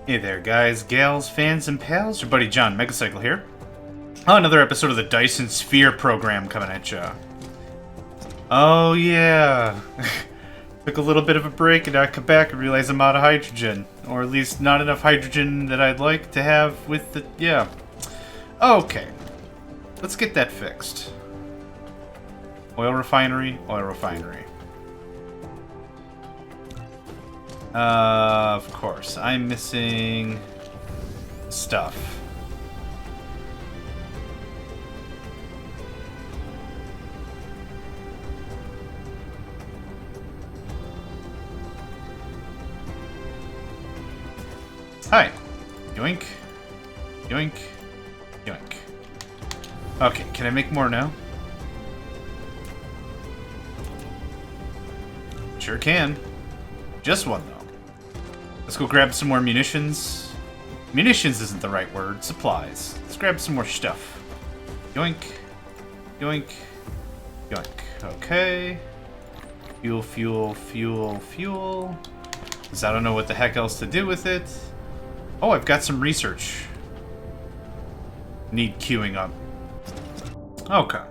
Hey there, guys, gals, fans, and pals. Your buddy John, Megacycle here. Another episode of the Dyson Sphere program coming at ya. Oh, yeah. Took a little bit of a break, and I come back and realize I'm out of hydrogen. Or at least not enough hydrogen that I'd like to have with the... yeah. Okay. Let's get that fixed. Oil refinery, oil refinery. Of course. I'm missing stuff. Hi. Yoink. Yoink. Yoink. Okay, can I make more now? Sure can. Just one, though. Let's go grab some more munitions. Munitions isn't the right word. Supplies. Let's grab some more stuff. Yoink. Yoink. Yoink. Okay. Fuel, fuel, fuel, fuel. Because I don't know what the heck else to do with it. Oh, I've got some research. Need queuing up. Okay.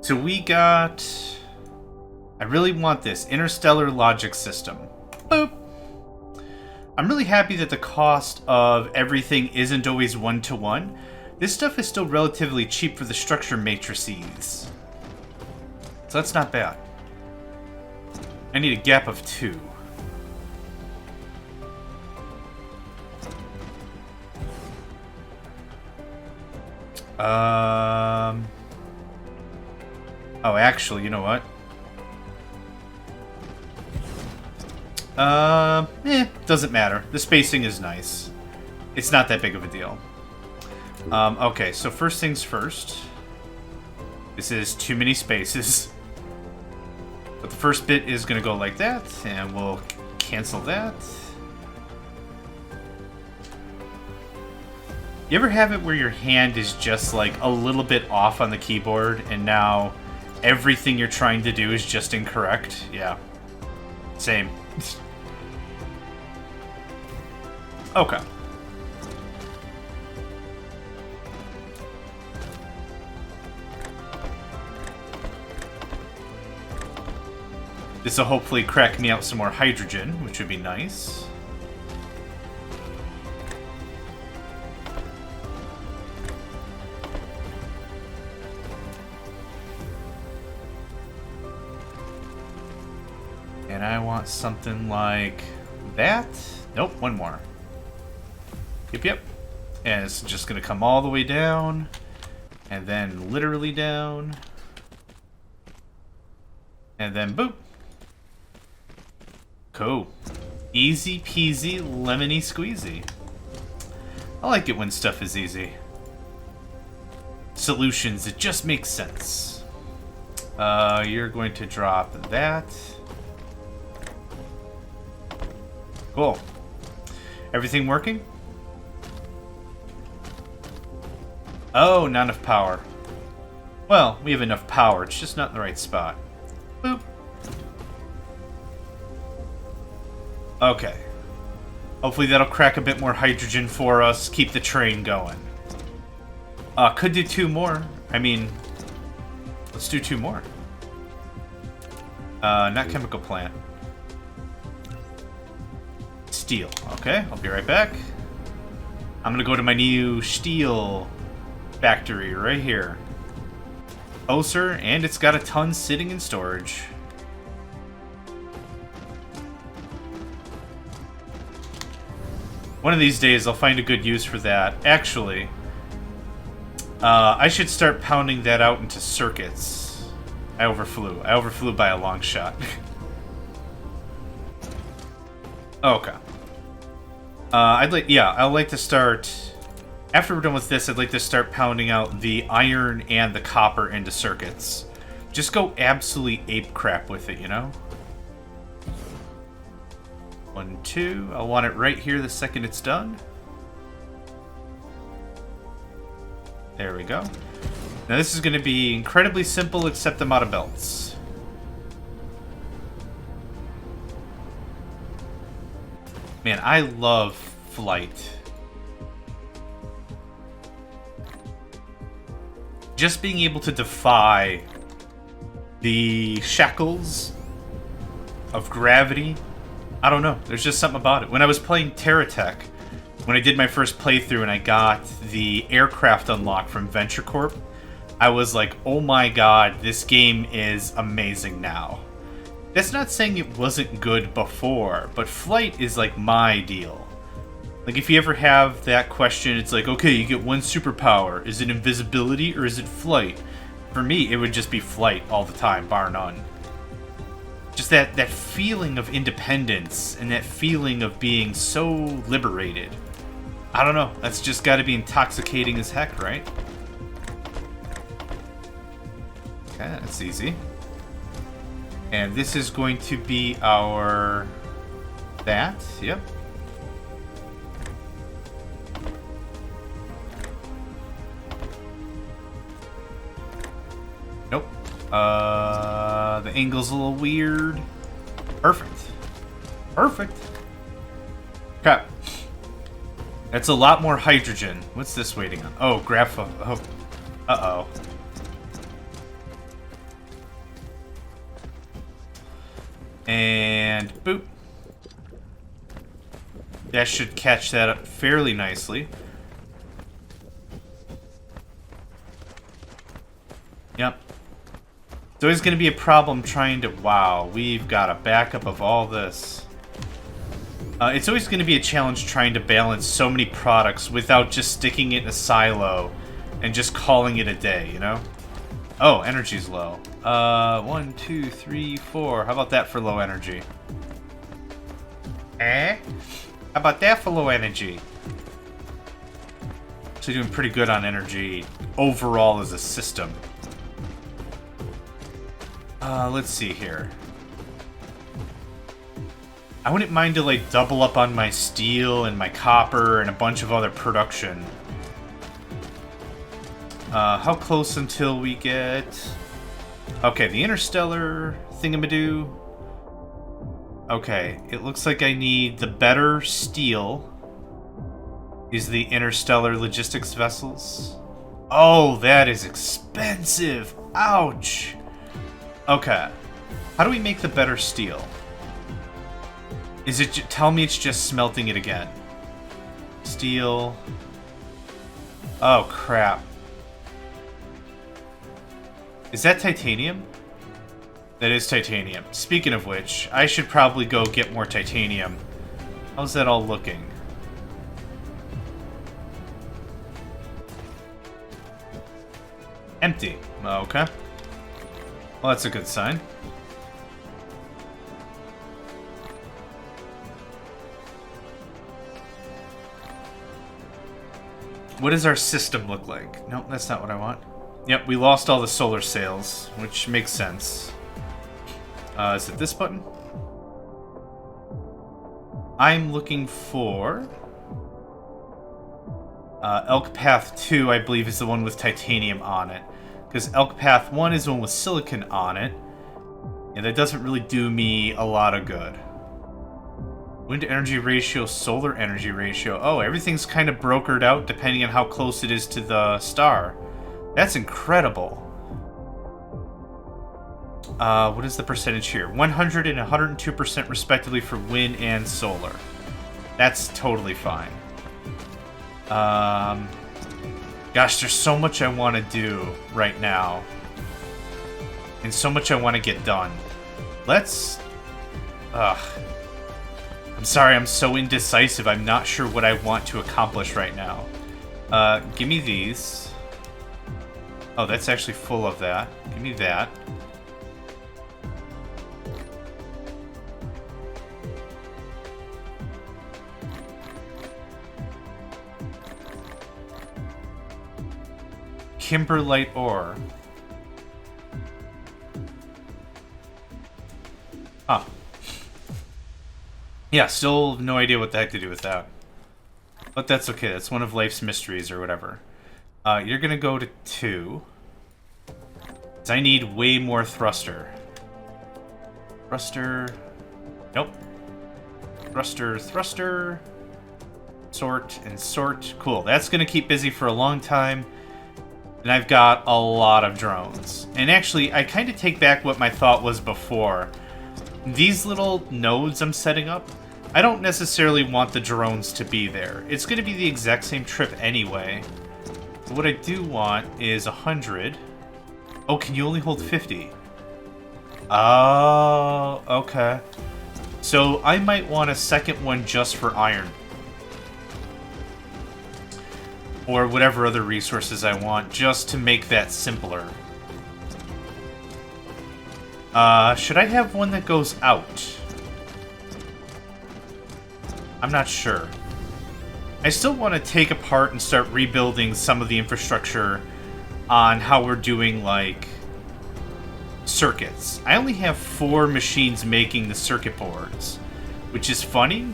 So we got... I really want this. Interstellar Logic System. Boop. I'm really happy that the cost of everything isn't always one-to-one. This stuff is still relatively cheap for the structure matrices. So that's not bad. I need a gap of 2. Oh, actually, you know what? Doesn't matter. The spacing is nice. It's not that big of a deal. Okay, so first things first. This is too many spaces. But the first bit is going to go like that, and we'll cancel that. You ever have it where your hand is just like a little bit off on the keyboard, and now everything you're trying to do is just incorrect? Yeah. Same. Okay. This will hopefully crack me out some more hydrogen, which would be nice. And I want something like that. Nope, one more. Yep, yep. And it's just going to come all the way down. And then literally down. And then boop. Cool. Easy peasy, lemony squeezy. I like it when stuff is easy. Solutions, it just makes sense. You're going to drop that. Cool. Everything working? Oh, not enough power. Well, we have enough power, it's just not in the right spot. Boop. Okay. Hopefully that'll crack a bit more hydrogen for us, keep the train going. Could do 2 more. I mean, let's do 2 more. Not chemical plant. Steel. Okay, I'll be right back. I'm gonna go to my new steel factory right here. Oh, sir, and it's got a ton sitting in storage. One of these days I'll find a good use for that. Actually, I should start pounding that out into circuits. I overflew. I overflew by a long shot. Okay. I'd like to start... After we're done with this, I'd like to start pounding out the iron and the copper into circuits. Just go absolutely ape crap with it, you know? 1, 2. I'll want it right here the second it's done. There we go. Now this is going to be incredibly simple, except I'm out of belts. Man, I love flight. Just being able to defy the shackles of gravity. I don't know. There's just something about it. When I was playing Terratech, when I did my first playthrough and I got the aircraft unlocked from Venture Corp, I was like, oh my god, this game is amazing now. That's not saying it wasn't good before, but flight is like my deal. Like, if you ever have that question, it's like, okay, you get one superpower. Is it invisibility or is it flight? For me, it would just be flight all the time, bar none. Just that feeling of independence and that feeling of being so liberated. I don't know. That's just got to be intoxicating as heck, right? Okay, that's easy. And this is going to be our... that, yep. Nope. The angle's a little weird. Perfect. Perfect. Okay. That's a lot more hydrogen. What's this waiting on? Oh, grapho... oh. Uh-oh. And boop. That should catch that up fairly nicely. Yep. It's always going to be a problem trying to... wow, we've got a backup of all this. It's always going to be a challenge trying to balance so many products without just sticking it in a silo and just calling it a day, you know? Oh, energy's low. 1, 2, 3, 4. How about that for low energy? Eh? How about that for low energy? Actually doing pretty good on energy overall as a system. Let's see here. I wouldn't mind to, like, double up on my steel and my copper and a bunch of other production. How close until we get... okay, the interstellar thingamadoo. Okay, it looks like I need the better steel. Is the interstellar logistics vessels. Oh, that is expensive. Ouch. Okay. How do we make the better steel? Is it... tell me it's just smelting it again. Steel. Oh, crap. Is that titanium? That is titanium. Speaking of which, I should probably go get more titanium. How's that all looking? Empty. Okay. Well, that's a good sign. What does our system look like? Nope, that's not what I want. Yep, we lost all the solar sails, which makes sense. Is it this button? I'm looking for... Elk Path 2, I believe, is the one with titanium on it. Because Elk Path 1 is the one with silicon on it. And that doesn't really do me a lot of good. Wind energy ratio, solar energy ratio. Oh, everything's kind of brokered out depending on how close it is to the star. That's incredible. What is the percentage here? 100 and 102% respectively for wind and solar. That's totally fine. Gosh, there's so much I want to do right now. And so much I want to get done. Let's... I'm sorry, I'm so indecisive. I'm not sure what I want to accomplish right now. Give me these. Oh, that's actually full of that. Give me that. Kimberlite ore. Huh. Yeah, still no idea what the heck to do with that. But that's okay. That's one of life's mysteries or whatever. You're gonna go to 2. 'Cause I need way more thruster. Thruster. Nope. Thruster, thruster. Sort and sort. Cool. That's going to keep busy for a long time. And I've got a lot of drones. And actually, I kind of take back what my thought was before. These little nodes I'm setting up, I don't necessarily want the drones to be there. It's going to be the exact same trip anyway. But what I do want is 100. Oh, can you only hold 50? Oh, okay. So I might want a second one just for iron. Or whatever other resources I want, just to make that simpler. Should I have one that goes out? I'm not sure. I still want to take apart and start rebuilding some of the infrastructure on how we're doing, like, circuits. I only have 4 machines making the circuit boards, which is funny,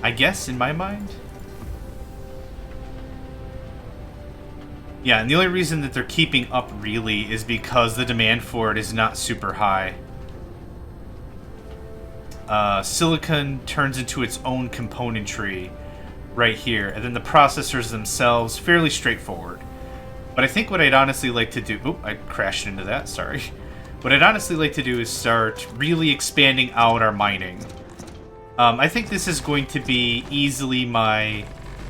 I guess, in my mind. Yeah, and the only reason that they're keeping up, really, is because the demand for it is not super high. Silicon turns into its own componentry right here, and then the processors themselves, fairly straightforward. But I think what I'd honestly like to do... Oop, I crashed into that, sorry. What I'd honestly like to do is start really expanding out our mining. I think this is going to be easily my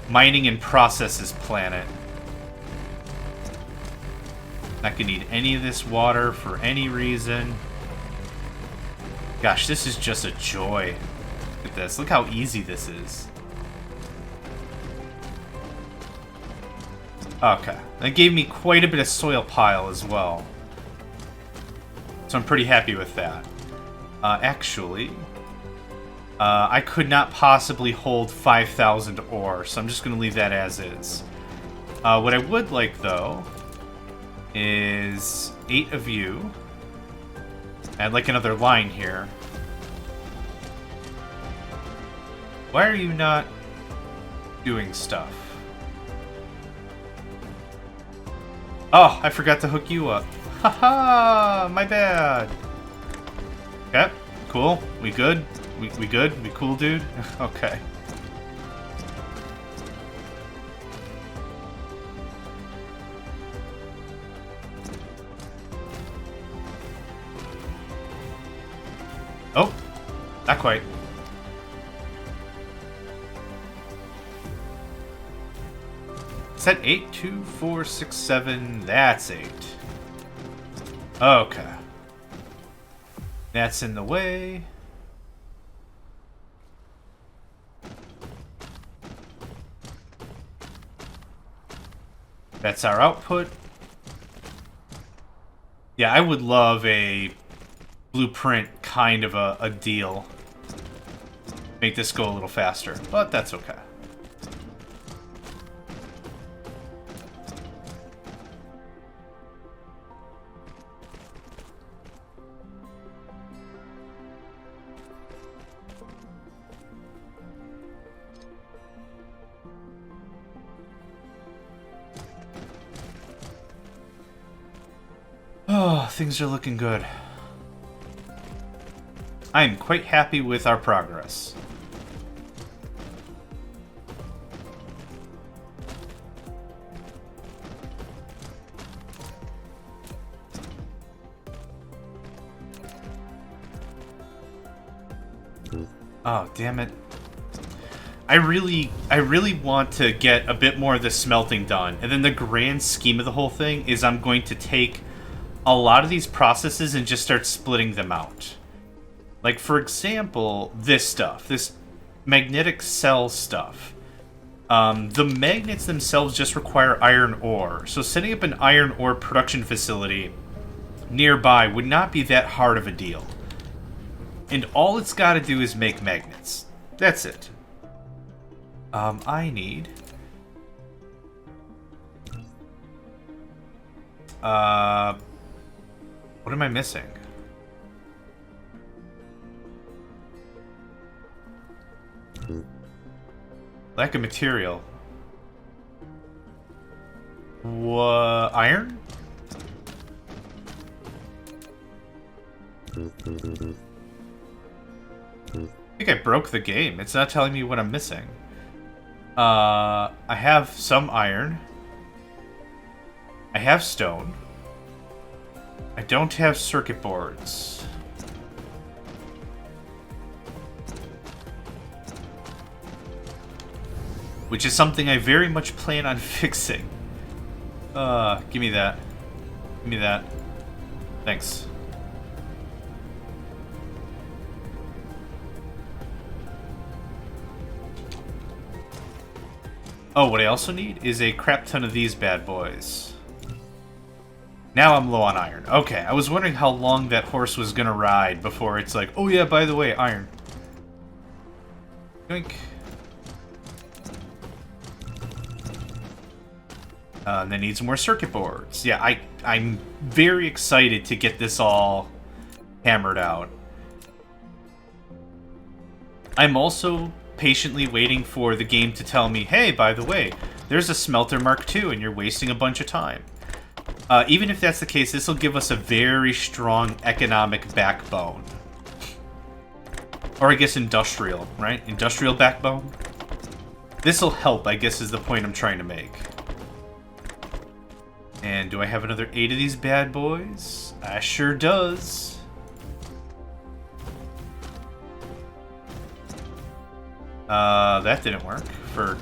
mining and processes planet. Not gonna need any of this water for any reason. Gosh, this is just a joy. Look at this. Look how easy this is. Okay. That gave me quite a bit of soil pile as well. So I'm pretty happy with that. Actually, I could not possibly hold 5,000 ore, so I'm just going to leave that as is. What I would like, though, is 8 of you. I'd like another line here. Why are you not doing stuff? Oh, I forgot to hook you up. Haha, my bad. Yep, cool. We good? We good? We cool, dude? Okay. Oh, not quite. Is that 8? 2, 4, 6, 7. That's 8. Okay. That's in the way. That's our output. Yeah, I would love a blueprint kind of a deal. Make this go a little faster, but that's okay. Oh, things are looking good. I am quite happy with our progress. Oh, damn it. I really want to get a bit more of the smelting done. And then the grand scheme of the whole thing is I'm going to take a lot of these processes and just start splitting them out. Like, for example, this stuff. This magnetic cell stuff. The magnets themselves just require iron ore. So setting up an iron ore production facility nearby would not be that hard of a deal. And all it's got to do is make magnets. That's it. I need... what am I missing? Lack of material. Iron? I think I broke the game. It's not telling me what I'm missing. I have some iron. I have stone. I don't have circuit boards. Which is something I very much plan on fixing. Give me that. Give me that. Thanks. Oh, what I also need is a crap ton of these bad boys. Now I'm low on iron. Okay, I was wondering how long that horse was gonna ride before it's like, oh yeah, by the way, iron. Yoink. And then needs more circuit boards. Yeah, I'm very excited to get this all hammered out. I'm also patiently waiting for the game to tell me, hey, by the way, there's a smelter Mark II and you're wasting a bunch of time. Even if that's the case, this will give us a very strong economic backbone. Or I guess industrial, right? Industrial backbone? This'll help, I guess, is the point I'm trying to make. And do I have another 8 of these bad boys? I sure does. That didn't work, for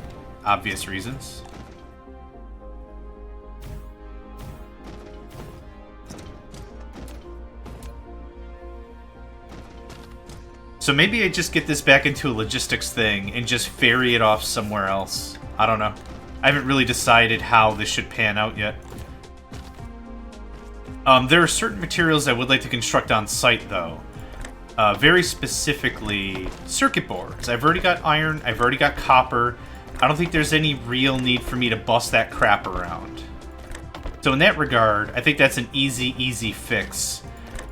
obvious reasons. So maybe I just get this back into a logistics thing and just ferry it off somewhere else. I don't know. I haven't really decided how this should pan out yet. There are certain materials I would like to construct on site, though. Very specifically, circuit boards. I've already got iron, I've already got copper. I don't think there's any real need for me to bust that crap around. So in that regard, I think that's an easy fix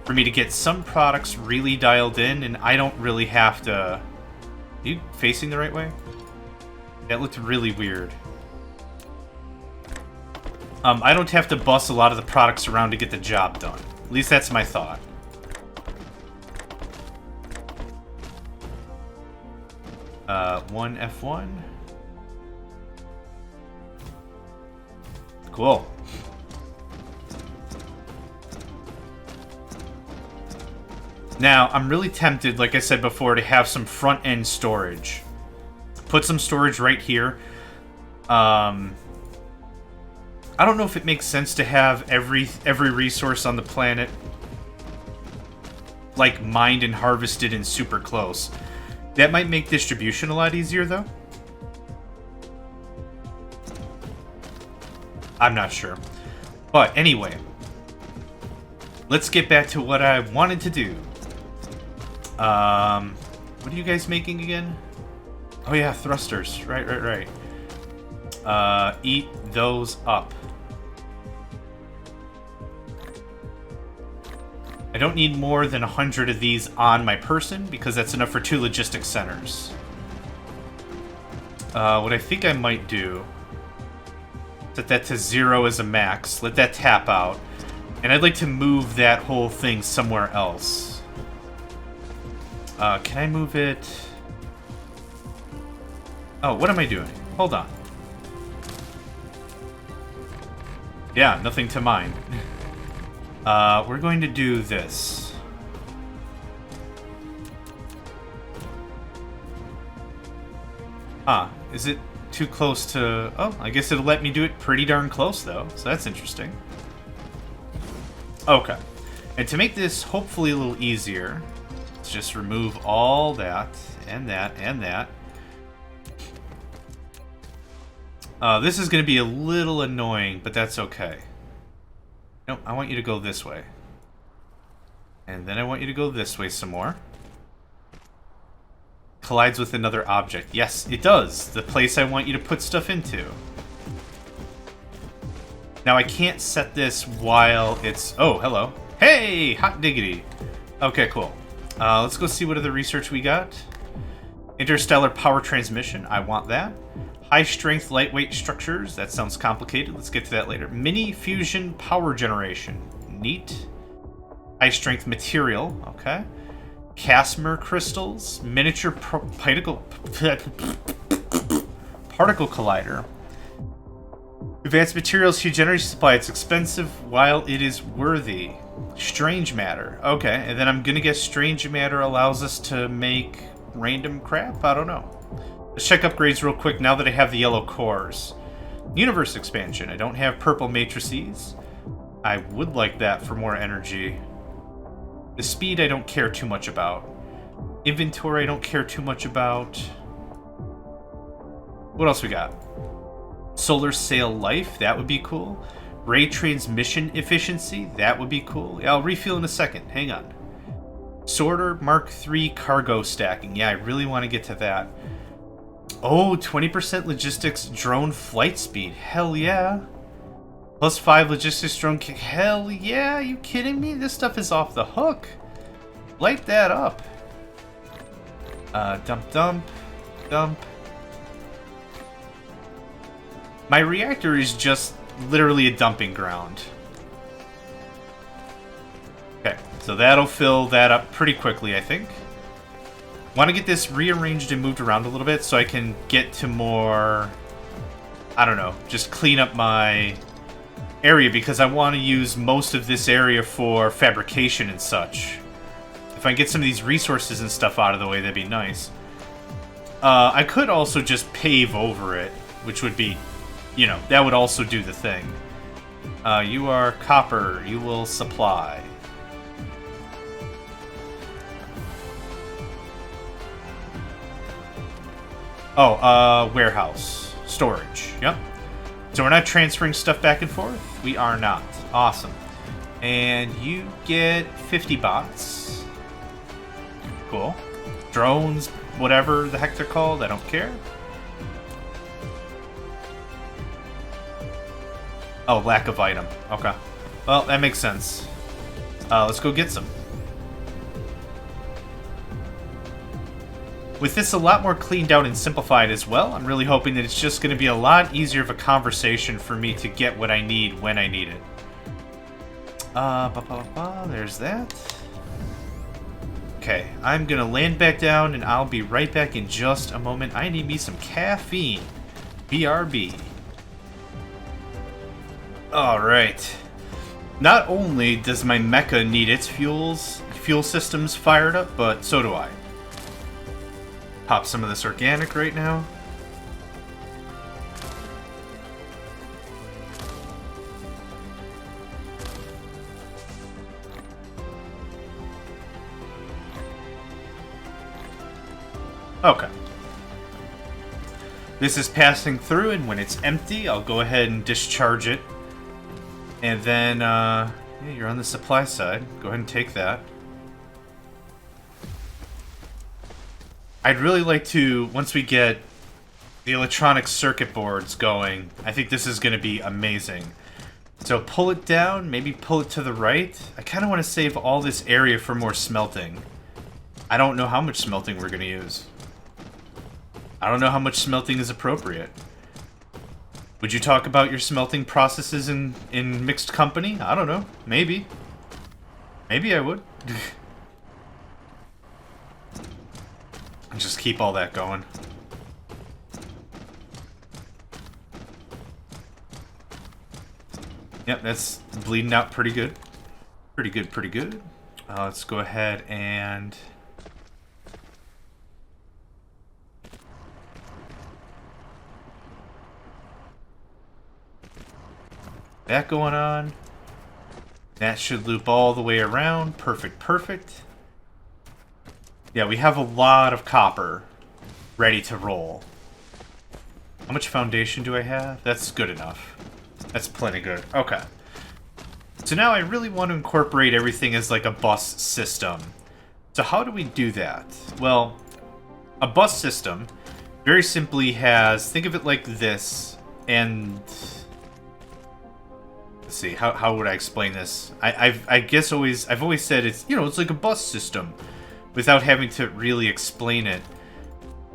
for me to get some products really dialed in, and I don't really have to... Are you facing the right way? That looked really weird. I don't have to bust a lot of the products around to get the job done. At least that's my thought. One F1. Cool. Now, I'm really tempted, like I said before, to have some front-end storage. Put some storage right here. I don't know if it makes sense to have every resource on the planet, like, mined and harvested and super close. That might make distribution a lot easier, though. I'm not sure. But anyway, let's get back to what I wanted to do. What are you guys making again? Oh yeah, thrusters. Right. Eat those up. I don't need more than 100 of these on my person, because that's enough for 2 logistics centers. What I think I might do... set that to 0 as a max, let that tap out, and I'd like to move that whole thing somewhere else. Can I move it... Oh, what am I doing? Hold on. Yeah, nothing to mine. We're going to do this. Is it too close to... Oh, I guess it'll let me do it pretty darn close, though, so that's interesting. Okay. And to make this hopefully a little easier, let's just remove all that, and that, and that. This is going to be a little annoying, but that's okay. No, I want you to go this way. And then I want you to go this way some more. Collides with another object. Yes, it does. The place I want you to put stuff into. Now, I can't set this while it's... Oh, hello. Hey! Hot diggity. Okay, cool. Let's go see what other research we got. Interstellar power transmission. I want that. High-strength, lightweight structures. That sounds complicated. Let's get to that later. Mini fusion power generation. Neat. High-strength material. Okay. Casmer crystals. Miniature particle Particle Collider. Advanced materials huge energy supply. It's expensive while it is worthy. Strange matter. Okay, and then I'm gonna guess strange matter allows us to make random crap? I don't know. Let's check upgrades real quick now that I have the yellow cores. Universe expansion. I don't have purple matrices. I would like that for more energy. The speed I don't care too much about. Inventory I don't care too much about. What else we got? Solar sail life, that would be cool. Ray transmission efficiency, that would be cool. Yeah, I'll refuel in a second, hang on. Sorter Mark III cargo stacking, yeah, I really want to get to that. Oh, 20% logistics drone flight speed, hell yeah. +5 logistics drone kick, hell yeah, are you kidding me? This stuff is off the hook. Light that up. Dump. My reactor is just literally a dumping ground. Okay, so that'll fill that up pretty quickly, I think. Want to get this rearranged and moved around a little bit so I can get to more, I don't know, just clean up my area because I want to use most of this area for fabrication and such. If I can get some of these resources and stuff out of the way, that'd be nice. I could also just pave over it, which would be, you know, that would also do the thing. You are copper. You will supply. Oh, warehouse. Storage. Yep. So we're not transferring stuff back and forth? We are not. Awesome. And you get 50 bots. Cool. Drones, whatever the heck they're called, I don't care. Oh, lack of item. Okay. Well, that makes sense. Let's go get some. With this a lot more cleaned out and simplified as well, I'm really hoping that it's just going to be a lot easier of a conversation for me to get what I need when I need it. There's that. Okay, I'm going to land back down and I'll be right back in just a moment. I need me some caffeine. BRB. Alright. Not only does my mecha need its fuel systems fired up, but so do I. Pop some of this organic right now. Okay. This is passing through, and when it's empty, I'll go ahead and discharge it. And then, yeah, you're on the supply side. Go ahead and take that. I'd really like to, once we get the electronic circuit boards going, I think this is going to be amazing. So pull it down, maybe pull it to the right. I kind of want to save all this area for more smelting. I don't know how much smelting we're going to use. I don't know how much smelting is appropriate. Would you talk about your smelting processes in mixed company? I don't know. Maybe. Maybe I would. Just keep all that going. Yep, that's bleeding out pretty good. Pretty good, pretty good. Let's go ahead and... that going on. That should loop all the way around. Perfect, perfect. Yeah, we have a lot of copper ready to roll. How much foundation do I have? That's good enough. That's plenty good. Okay. So now I really want to incorporate everything as like a bus system. So how do we do that? Well, a bus system very simply has, think of it like this, and... let's see, how would I explain this? I guess I've always said it's, you know, it's like a bus system without having to really explain it.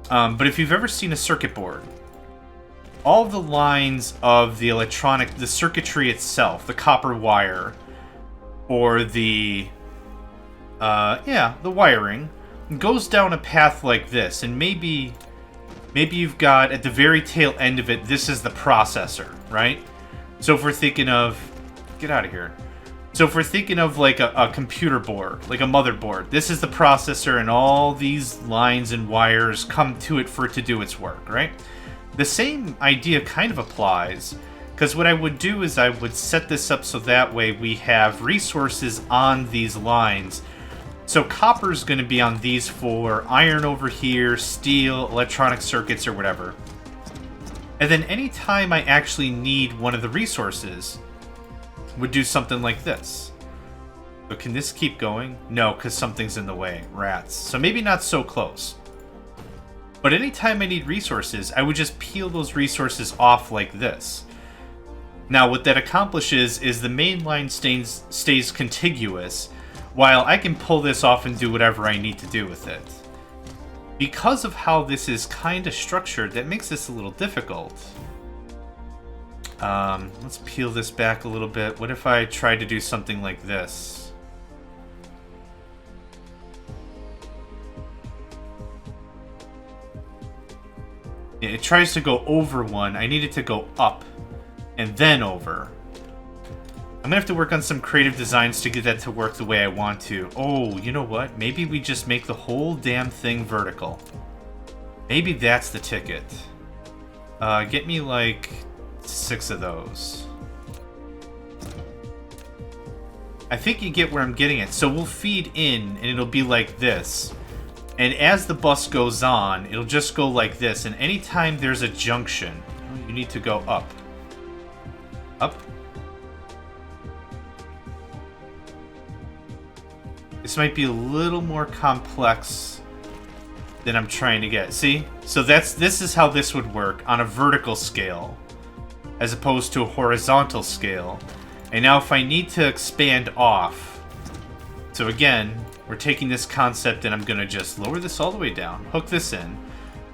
But if you've ever seen a circuit board, all the lines of the the circuitry itself, the copper wire, or the wiring, goes down a path like this, and maybe maybe you've got, at the very tail end of it, this is the processor, right? So if we're thinking of... Get out of here. So if we're thinking of like a computer board, like a motherboard, this is the processor and all these lines and wires come to it for it to do its work, right? The same idea kind of applies, because what I would do is I would set this up so that way we have resources on these lines. So copper's going to be on these four, iron over here, steel, electronic circuits, or whatever. And then anytime I actually need one of the resources, would do something like this. But can this keep going? No, because something's in the way. Rats. So maybe not so close. But anytime I need resources, I would just peel those resources off like this. Now, what that accomplishes is the main line stays contiguous, while I can pull this off and do whatever I need to do with it. Because of how this is kind of structured, that makes this a little difficult. Let's peel this back a little bit. What if I tried to do something like this? Yeah, it tries to go over one. I need it to go up and then over. I'm gonna have to work on some creative designs to get that to work the way I want to. Oh, you know what? Maybe we just make the whole damn thing vertical. Maybe that's the ticket. Get me like 6 of those. I think you get where I'm getting at. So we'll feed in and it'll be like this. And as the bus goes on, it'll just go like this. And anytime there's a junction, you need to go up. Up. This might be a little more complex than I'm trying to get. See? So this is how this would work on a vertical scale, as opposed to a horizontal scale. And now if I need to expand off, so again, we're taking this concept and I'm gonna just lower this all the way down, hook this in, and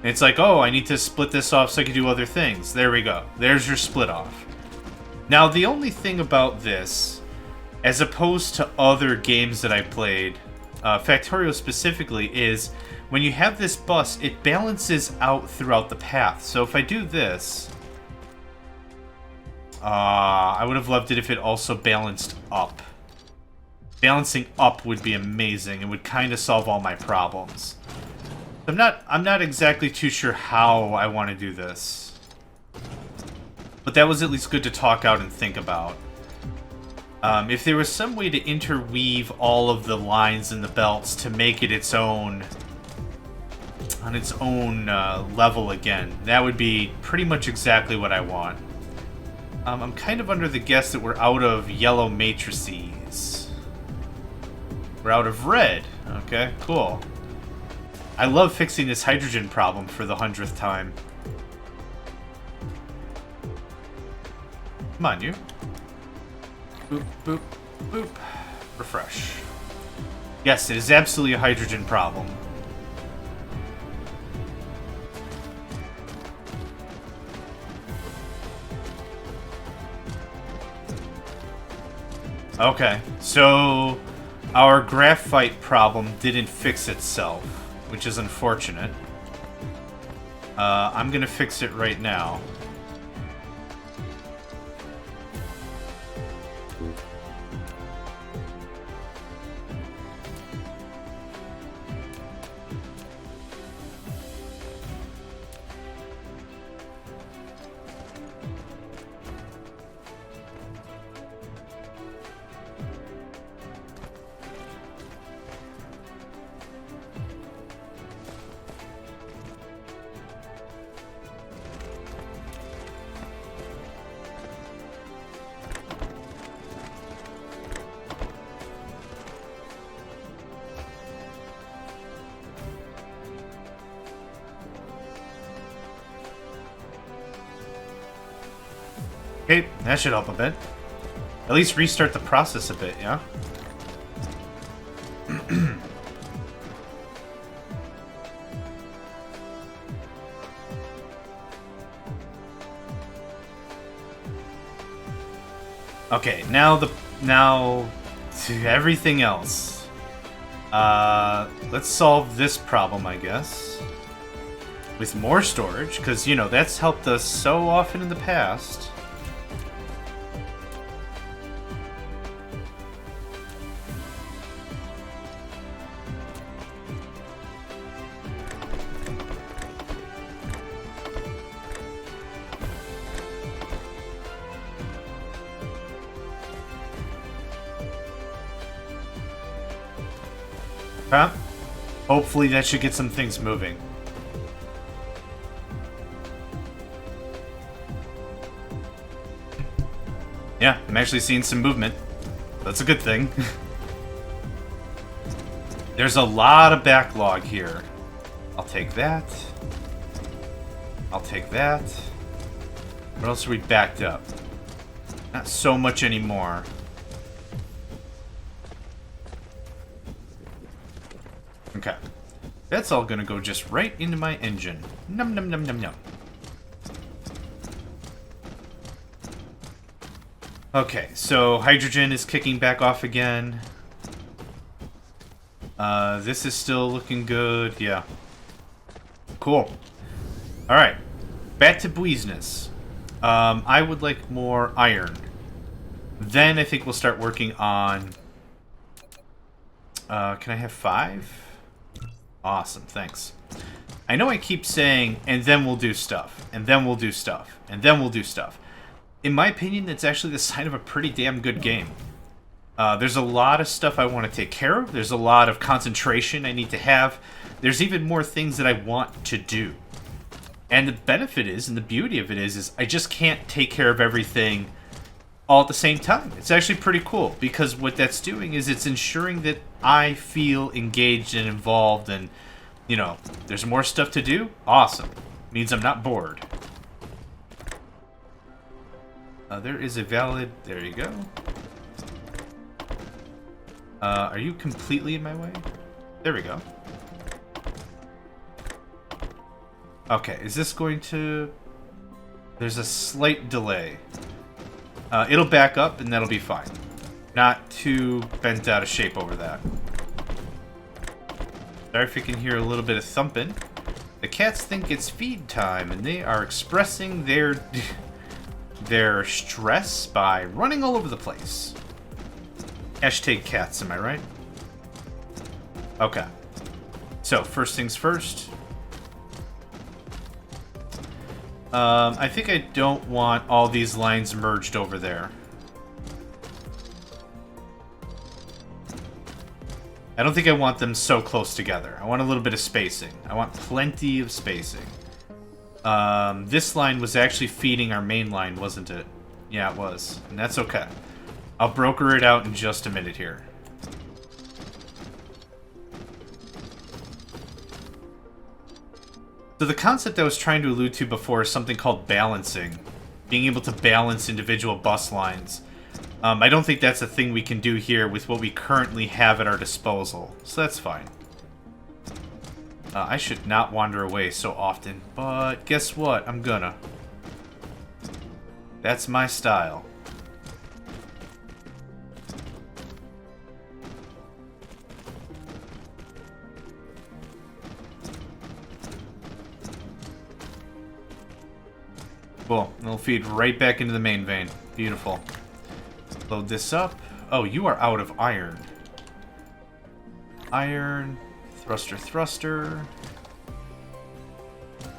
it's like, oh, I need to split this off so I can do other things. There we go. There's your split off. Now the only thing about this, as opposed to other games that I played, Factorio specifically, is when you have this bus, it balances out throughout the path. So if I do this, I would have loved it if it also balanced up. Balancing up would be amazing. It would kind of solve all my problems. I'm not exactly too sure how I want to do this. But that was at least good to talk out and think about. If there was some way to interweave all of the lines and the belts to make it its own, on its own level again, that would be pretty much exactly what I want. I'm kind of under the guess that we're out of yellow matrices. We're out of red. Okay, cool. I love fixing this hydrogen problem for the 100th time. Come on, you. Boop, boop, boop. Refresh. Yes, it is absolutely a hydrogen problem. Okay, so our graphite problem didn't fix itself, which is unfortunate. I'm gonna fix it right now. Okay, that should help a bit. At least restart the process a bit, yeah? Okay, now to everything else. Let's solve this problem, I guess. with more storage, because, you know, that's helped us so often in the past. Huh? Hopefully that should get some things moving. Yeah, I'm actually seeing some movement. That's a good thing. There's a lot of backlog here. I'll take that. I'll take that. What else are we backed up? Not so much anymore. Okay. That's all gonna go just right into my engine. Num num num num num. Okay, so hydrogen is kicking back off again. This is still looking good. Yeah. Cool. Alright. Back to business. I would like more iron. Then I think we'll start working on... can I have 5? Awesome, thanks. I know I keep saying, and then we'll do stuff, and then we'll do stuff, and then we'll do stuff. In my opinion, that's actually the sign of a pretty damn good game. There's a lot of stuff I want to take care of. There's a lot of concentration I need to have. There's even more things that I want to do. And the benefit is, and the beauty of it is I just can't take care of everything all at the same time. It's actually pretty cool, because what that's doing is it's ensuring that I feel engaged and involved, and, you know, there's more stuff to do. Awesome. Means I'm not bored. There is a valid... There you go. Are you completely in my way? There we go. Okay, is this going to... There's a slight delay. It'll back up, and that'll be fine. Not too bent out of shape over that. Sorry if you can hear a little bit of thumping. The cats think it's feed time, and they are expressing their their stress by running all over the place. Hashtag cats, am I right? Okay. So, first things first. I think I don't want all these lines merged over there. I don't think I want them so close together. I want a little bit of spacing. I want plenty of spacing. This line was actually feeding our main line, wasn't it? Yeah, it was. And that's okay. I'll broker it out in just a minute here. So the concept I was trying to allude to before is something called balancing. Being able to balance individual bus lines. I don't think that's a thing we can do here with what we currently have at our disposal. So that's fine. I should not wander away so often, but guess what? I'm gonna. That's my style. Cool. It'll feed right back into the main vein. Beautiful. Load this up. Oh, you are out of iron. Iron. Thruster, thruster.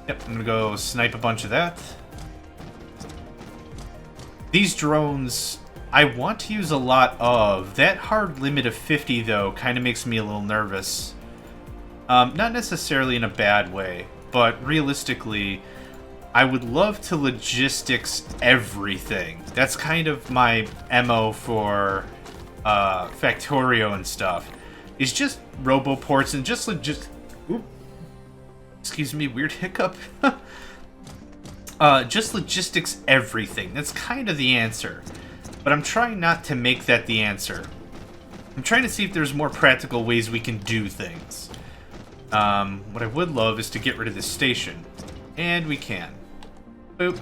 Yep, I'm gonna go snipe a bunch of that. These drones, I want to use a lot of. That hard limit of 50, though, kind of makes me a little nervous. Not necessarily in a bad way, but realistically, I would love to logistics everything. That's kind of my MO for Factorio and stuff. Is just roboports and just excuse me, weird hiccup. Just logistics everything. That's kind of the answer. But I'm trying not to make that the answer. I'm trying to see if there's more practical ways we can do things. What I would love is to get rid of this station. And we can. Boop.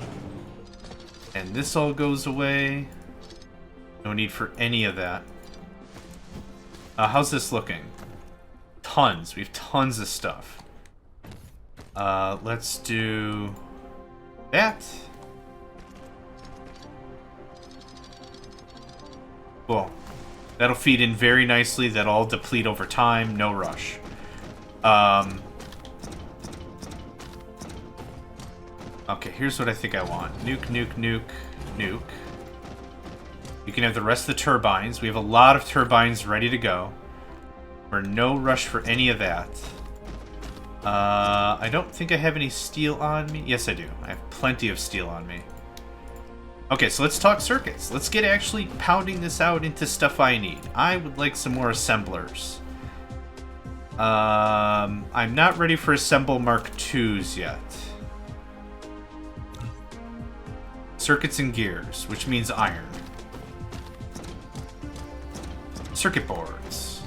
And this all goes away. No need for any of that. How's this looking? Tons. We have tons of stuff. Let's do that. Cool. That'll feed in very nicely. That'll all deplete over time. No rush. Okay, here's what I think I want. Nuke, nuke, nuke, nuke. You can have the rest of the turbines. We have a lot of turbines ready to go. We're no rush for any of that. I don't think I have any steel on me. Yes, I do. I have plenty of steel on me. Okay, so let's talk circuits. Let's get actually pounding this out into stuff I need. I would like some more assemblers. I'm not ready for Assemble Mark IIs yet. Circuits and gears, which means iron. Circuit boards.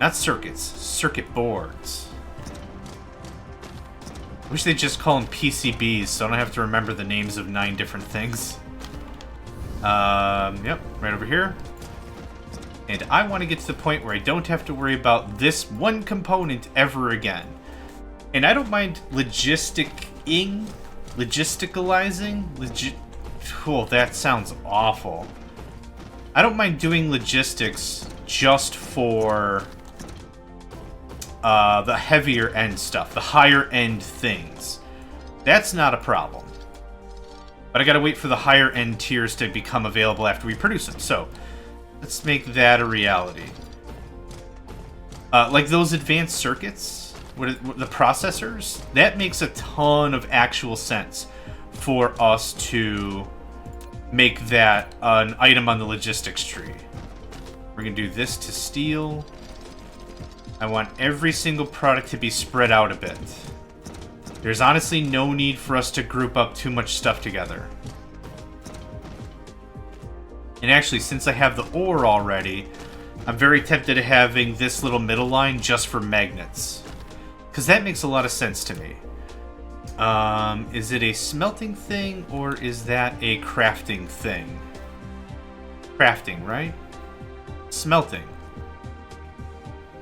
Not circuits, circuit boards. I wish they'd just call them PCBs so I don't have to remember the names of 9 different things. Yep, right over here. And I want to get to the point where I don't have to worry about this one component ever again. And I don't mind logisticalizing. Oh, that sounds awful. I don't mind doing logistics just for the heavier end stuff, the higher end things. That's not a problem. But I gotta wait for the higher end tiers to become available after we produce them. So, let's make that a reality. Like those advanced circuits, the processors, that makes a ton of actual sense for us to make that an item on the logistics tree. We're gonna do this to steel. I want every single product to be spread out a bit. There's honestly no need for us to group up too much stuff together. And actually, since I have the ore already, I'm very tempted to having this little middle line just for magnets. Because that makes a lot of sense to me. Is it a smelting thing, or is that a crafting thing? Crafting, right? Smelting.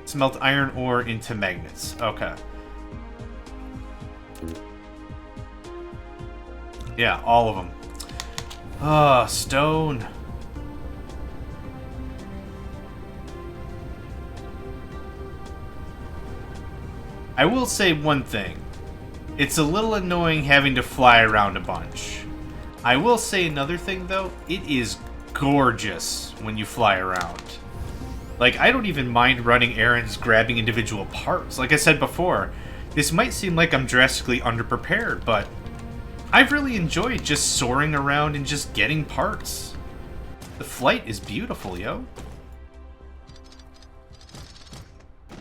Smelt iron ore into magnets. Okay. Yeah, all of them. Ah, stone. I will say one thing. It's a little annoying having to fly around a bunch. I will say another thing, though. It is gorgeous when you fly around. Like, I don't even mind running errands grabbing individual parts. Like I said before, this might seem like I'm drastically underprepared, but I've really enjoyed just soaring around and just getting parts. The flight is beautiful, yo. I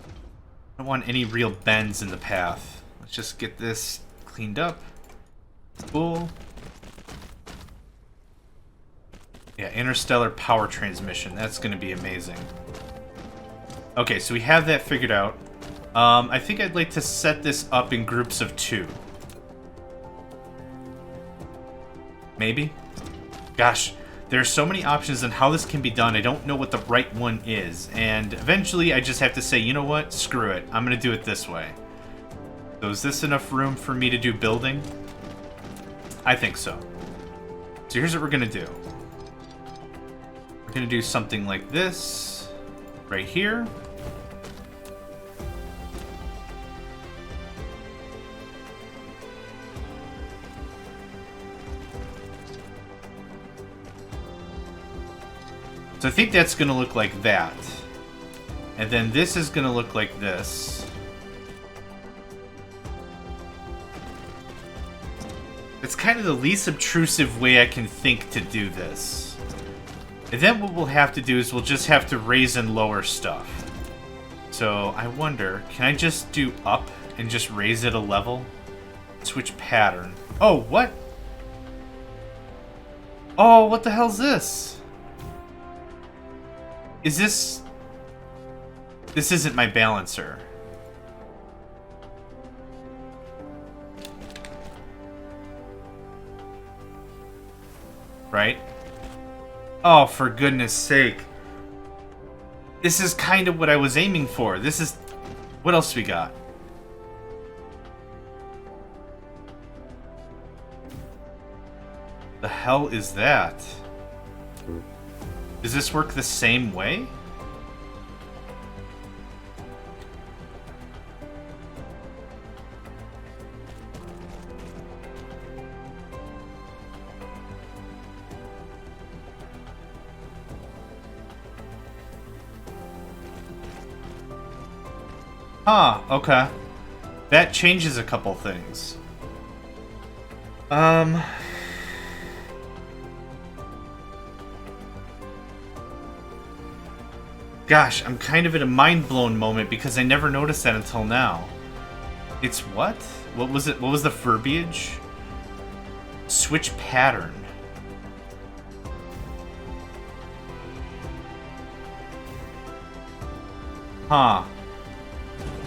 don't want any real bends in the path. Let's just get this cleaned up. Cool. Yeah, interstellar power transmission. That's going to be amazing. Okay, so we have that figured out. I think I'd like to set this up in groups of 2. Maybe? Gosh, there are so many options on how this can be done. I don't know what the right one is. And eventually I just have to say, you know what? Screw it. I'm going to do it this way. So is this enough room for me to do building? I think so. So here's what we're going to do. We're going to do something like this. Right here. So I think that's going to look like that. And then this is going to look like this. It's kind of the least obtrusive way I can think to do this. And then what we'll have to do is we'll just have to raise and lower stuff. So I wonder, can I just do up and just raise it a level? Switch pattern. Oh, what? Oh, what the hell's this? Is this... This isn't my balancer. Right? Oh, for goodness sake. This is kind of what I was aiming for. This is... What else we got? hell is that? Does this work the same way? Huh, okay. That changes a couple things. Gosh, I'm kind of in a mind-blown moment because I never noticed that until now. It's what? What was it? What was the verbiage? Switch pattern. Huh.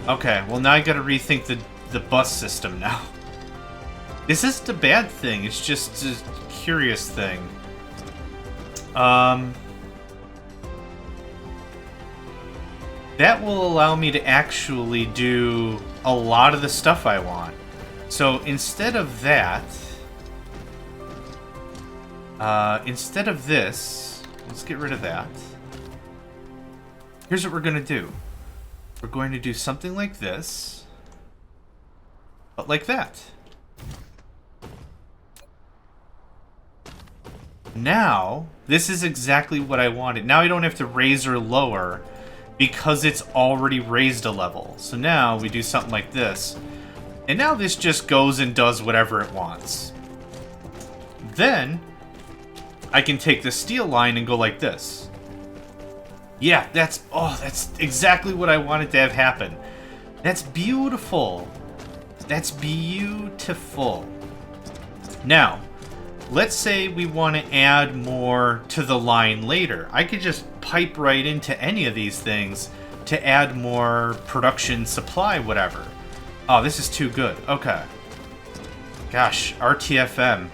Okay, well now I gotta rethink the bus system now. This isn't a bad thing, it's just a curious thing. That will allow me to actually do a lot of the stuff I want. So instead of that, instead of this, let's get rid of that. Here's what we're gonna do. We're going to do something like this, but like that. Now, this is exactly what I wanted. Now I don't have to raise or lower because it's already raised a level. So now we do something like this. And now this just goes and does whatever it wants. Then, I can take the steel line and go like this. Yeah, that's exactly what I wanted to have happen. That's beautiful. That's beautiful. Now, let's say we want to add more to the line later. I could just pipe right into any of these things to add more production supply, whatever. Oh, this is too good. Okay. Gosh, RTFM.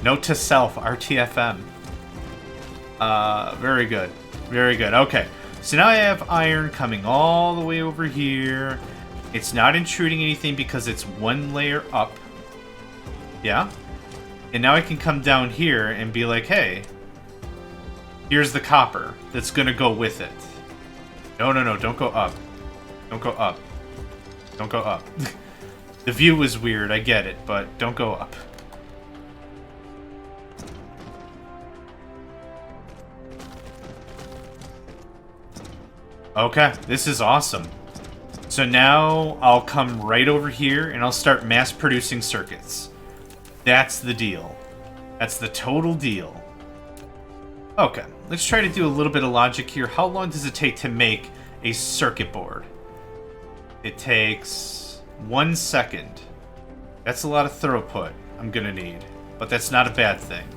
Note to self, RTFM. Very good. Very good. Okay. So now I have iron coming all the way over here. It's not intruding anything because it's one layer up. Yeah? And now I can come down here and be like, hey, here's the copper that's gonna go with it. No, no, no, don't go up. Don't go up. Don't go up. The view was weird, I get it, but don't go up. Okay, this is awesome. So now I'll come right over here and I'll start mass producing circuits. That's the deal. That's the total deal. Okay, let's try to do a little bit of logic here. How long does it take to make a circuit board? It takes 1 second. That's a lot of throughput I'm gonna need, but that's not a bad thing.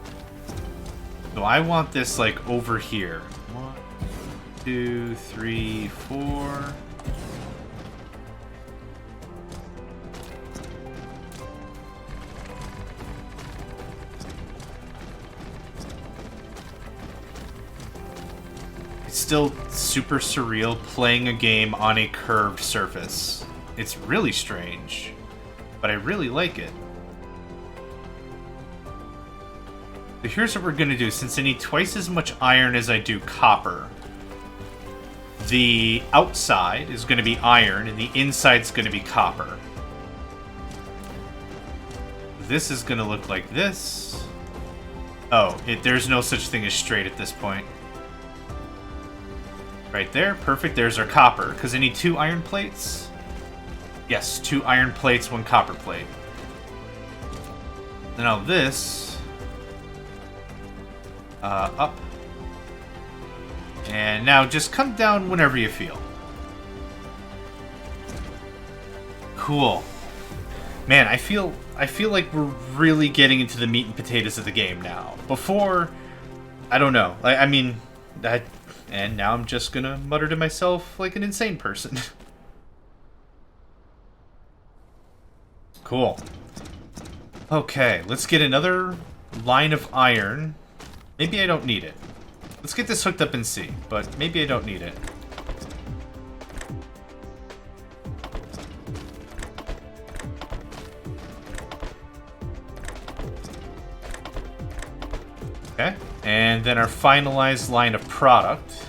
So I want this like over here. 1, 2, 3, 4. It's still super surreal playing a game on a curved surface. It's really strange, but I really like it. So here's what we're gonna do. Since I need twice as much iron as I do copper, the outside is going to be iron, and the inside is going to be copper. This is going to look like this. Oh, there's no such thing as straight at this point. Right there, perfect. There's our copper, because I need 2 iron plates. Yes, 2 iron plates, 1 copper plate. Now this, up. And now just come down whenever you feel. Cool. Man, I feel like we're really getting into the meat and potatoes of the game now. Before, I don't know. I mean, and now I'm just gonna mutter to myself like an insane person. Cool. Okay, let's get another line of iron. Maybe I don't need it. Let's get this hooked up and see, but maybe I don't need it. Okay, and then our finalized line of product.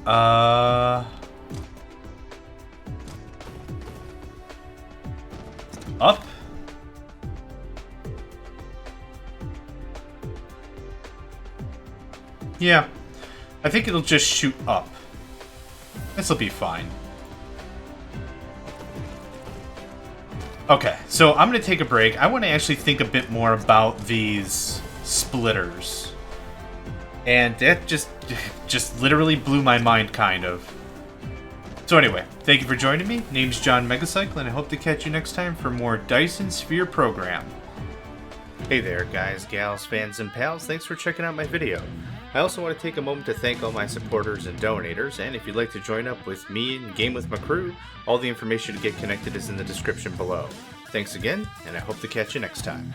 Up. Yeah, I think it'll just shoot up. This'll be fine. Okay, so I'm going to take a break. I want to actually think a bit more about these splitters. And that just literally blew my mind, kind of. So anyway, thank you for joining me. Name's John Megacycle, and I hope to catch you next time for more Dyson Sphere Program. Hey there, guys, gals, fans, and pals. Thanks for checking out my video. I also want to take a moment to thank all my supporters and donators, and if you'd like to join up with me and game with my crew, all the information to get connected is in the description below. Thanks again, and I hope to catch you next time.